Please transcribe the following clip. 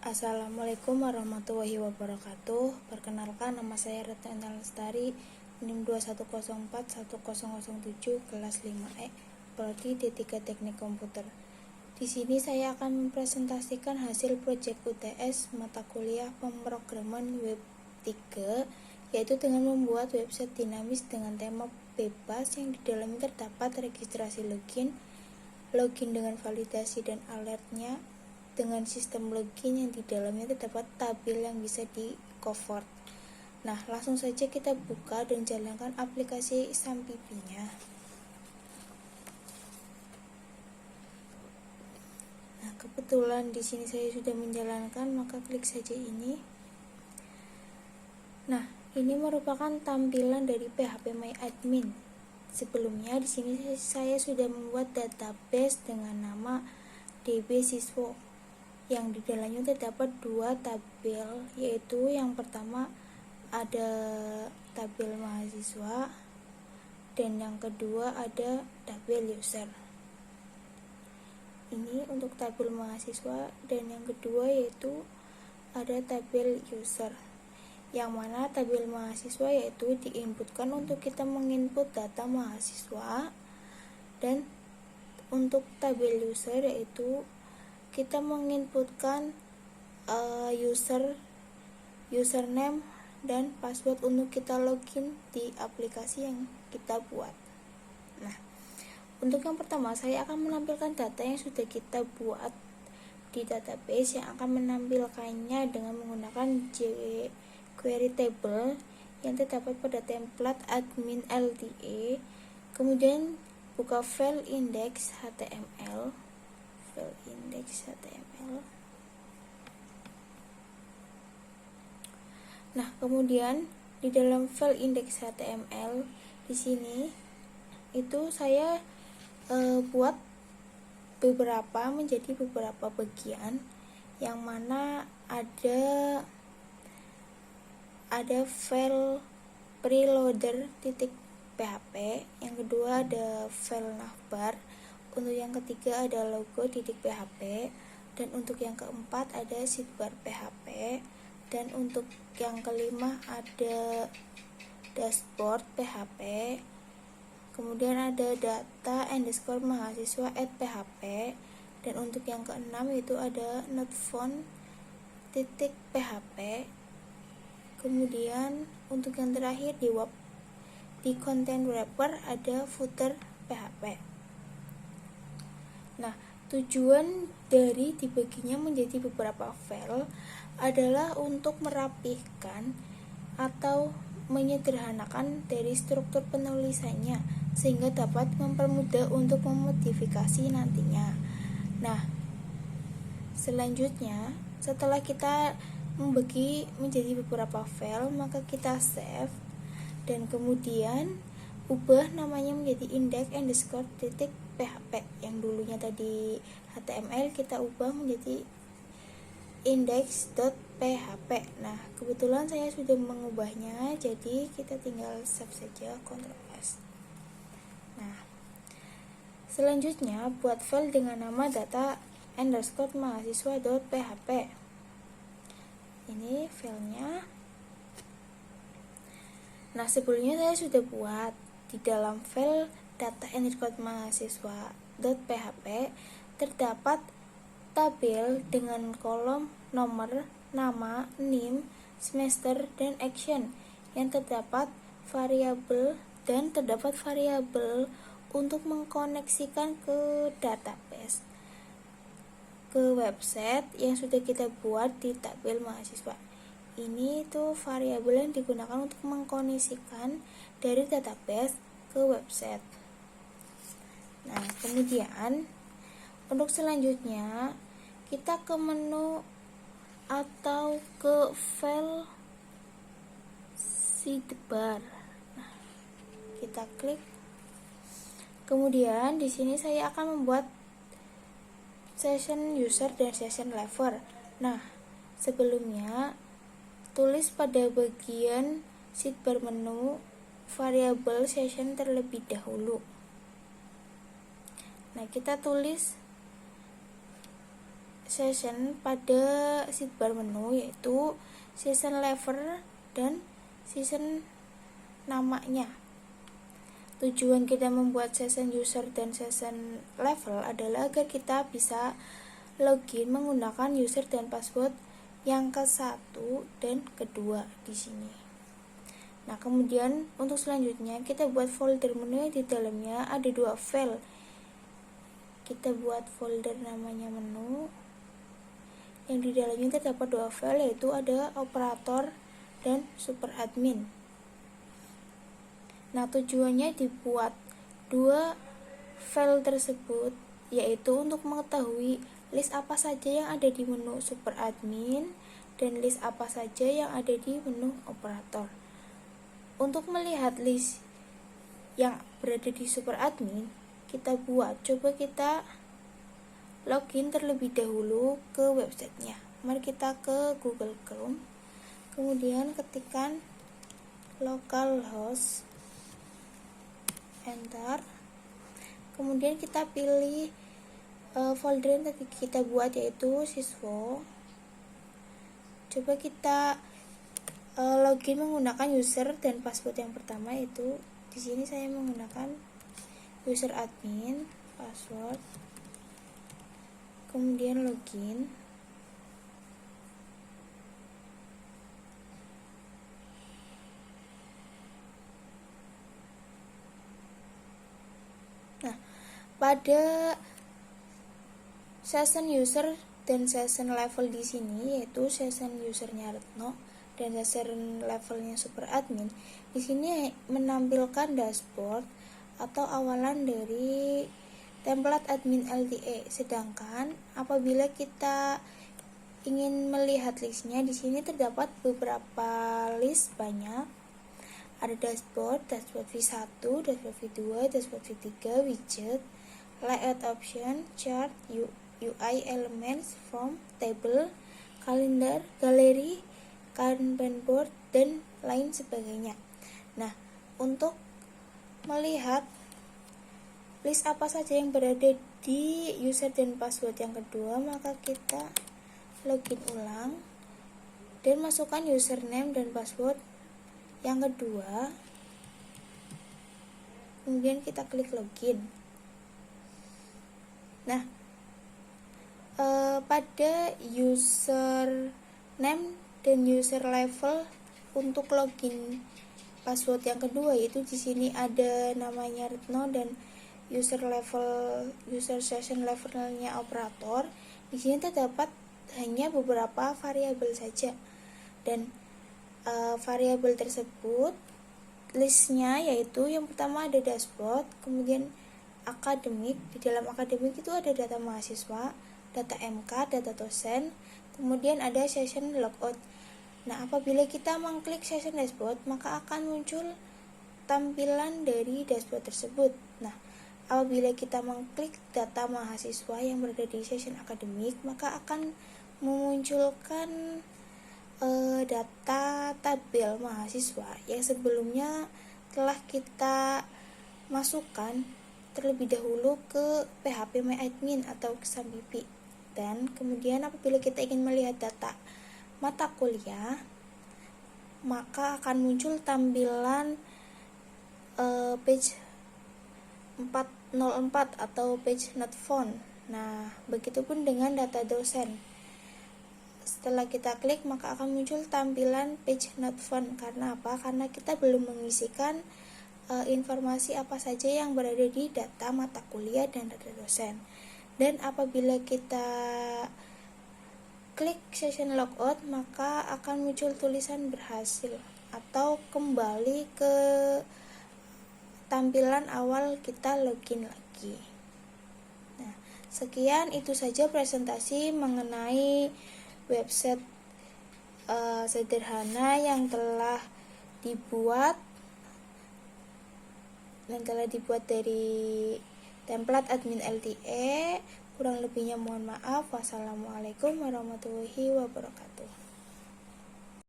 Assalamualaikum warahmatullahi wabarakatuh. Perkenalkan, nama saya Retno Intan Lestari, NIM 21041007, kelas 5E, Prodi D3 Teknik Komputer. Di sini saya akan mempresentasikan hasil proyek UTS mata kuliah pemrograman web 3, yaitu dengan membuat website dinamis dengan tema bebas yang di dalamnya terdapat registrasi login dengan validasi dan alertnya, dengan sistem login yang di dalamnya terdapat tabel yang bisa di-convert. Nah, langsung saja kita buka dan jalankan aplikasi Sampipinya. Nah, kebetulan di sini saya sudah menjalankan, maka klik saja ini. Nah, ini merupakan tampilan dari PHPMyAdmin. Sebelumnya di sini saya sudah membuat database dengan nama DB Siswo, yang di dalamnya terdapat dua tabel, yaitu yang pertama ada tabel mahasiswa dan yang kedua ada tabel user. Ini untuk tabel mahasiswa, dan yang kedua yaitu ada tabel user, yang mana tabel mahasiswa yaitu diinputkan untuk kita menginput data mahasiswa, dan untuk tabel user yaitu kita menginputkan username dan password untuk kita login di aplikasi yang kita buat. Nah, untuk yang pertama saya akan menampilkan data yang sudah kita buat di database, yang akan menampilkannya dengan menggunakan jQuery table yang terdapat pada template admin LDE. Kemudian buka file index.html. Nah, kemudian di dalam file index.html di sini itu saya buat menjadi beberapa bagian, yang mana ada file preloader.php, yang kedua ada file navbar, untuk yang ketiga ada logo.php, dan untuk yang keempat ada sidebar PHP, dan untuk yang kelima ada dashboard PHP, kemudian ada data_mahasiswa@php, dan untuk yang keenam itu ada notefont.php, kemudian untuk yang terakhir di content wrapper ada footer PHP. Nah, tujuan dari dibaginya menjadi beberapa file adalah untuk merapihkan atau menyederhanakan dari struktur penulisannya, sehingga dapat mempermudah untuk memodifikasi nantinya. Nah, selanjutnya setelah kita membagi menjadi beberapa file, maka kita save, dan kemudian ubah namanya menjadi index_php. Yang dulunya tadi HTML kita ubah menjadi index.php. Nah, kebetulan saya sudah mengubahnya, jadi kita tinggal save saja, Ctrl S. Nah, selanjutnya buat file dengan nama data_mahasiswa.php. Ini filenya. Nah, sebelumnya saya sudah buat di dalam file data_mahasiswa.php terdapat tabel dengan kolom nomor, nama, NIM, semester, dan action, yang terdapat variabel untuk mengkoneksikan ke database, ke website yang sudah kita buat di tabel mahasiswa. Ini tuh variabel yang digunakan untuk mengkoneksikan dari database ke website. Nah, kemudian untuk selanjutnya kita ke menu atau ke file sidebar. Nah, kita klik. Kemudian di sini saya akan membuat session user dan session lever. Nah, sebelumnya tulis pada bagian sidebar menu variabel session terlebih dahulu. Nah, kita tulis session pada sidebar menu, yaitu session level dan session namanya. Tujuan kita membuat session user dan session level adalah agar kita bisa login menggunakan user dan password yang ke-1 dan kedua di sini. Nah, kemudian untuk selanjutnya kita buat folder menu yang di dalamnya ada 2 file. Kita buat folder namanya menu, yang di dalamnya terdapat 2 file, yaitu ada operator dan super admin. Nah, tujuannya dibuat 2 file tersebut yaitu untuk mengetahui list apa saja yang ada di menu super admin dan list apa saja yang ada di menu operator. Untuk melihat list yang berada di super admin, coba kita login terlebih dahulu ke websitenya. Mari kita ke Google Chrome, kemudian ketikkan localhost, enter, kemudian kita pilih folder yang tadi kita buat, yaitu siswa. Coba kita login menggunakan user dan password yang pertama, yaitu di sini saya menggunakan user admin, password, kemudian login. Nah, pada session user dan session level di sini, yaitu session usernya Retno dan session levelnya super admin, di sini menampilkan dashboard atau awalan dari template admin LDE. Sedangkan apabila kita ingin melihat listnya, di sini terdapat beberapa list banyak. Ada dashboard V1, dashboard V2, dashboard V3, widget, layout option, chart, UI elements, form, table, kalender, galeri, Kanban board, dan lain sebagainya. Nah, untuk melihat list apa saja yang berada di user dan password yang kedua, maka kita login ulang dan masukkan username dan password yang kedua, kemudian kita klik login. Nah, pada username dan user level untuk login password yang kedua, yaitu di sini ada namanya Retno dan user session levelnya operator. Di sini terdapat hanya beberapa variabel saja, dan variabel tersebut listnya yaitu yang pertama ada dashboard, kemudian akademik. Di dalam akademik itu ada data mahasiswa, data MK, data dosen, kemudian ada session logout. Nah, apabila kita mengklik session dashboard, maka akan muncul tampilan dari dashboard tersebut. Nah, apabila kita mengklik data mahasiswa yang berada di session akademik, maka akan memunculkan data tabel mahasiswa yang sebelumnya telah kita masukkan terlebih dahulu ke PHP MyAdmin atau ke Sambipi. Dan kemudian apabila kita ingin melihat data mata kuliah, maka akan muncul tampilan page 404 atau page not found. Nah, begitupun dengan data dosen. Setelah kita klik, maka akan muncul tampilan page not found. Karena apa? Karena kita belum mengisikan informasi apa saja yang berada di data mata kuliah dan data dosen. Dan apabila kita klik session logout, maka akan muncul tulisan berhasil atau kembali ke tampilan awal kita login lagi. Nah, sekian itu saja presentasi mengenai website sederhana yang telah dibuat dari template admin LDE. Kurang lebihnya mohon maaf. Wassalamualaikum warahmatullahi wabarakatuh.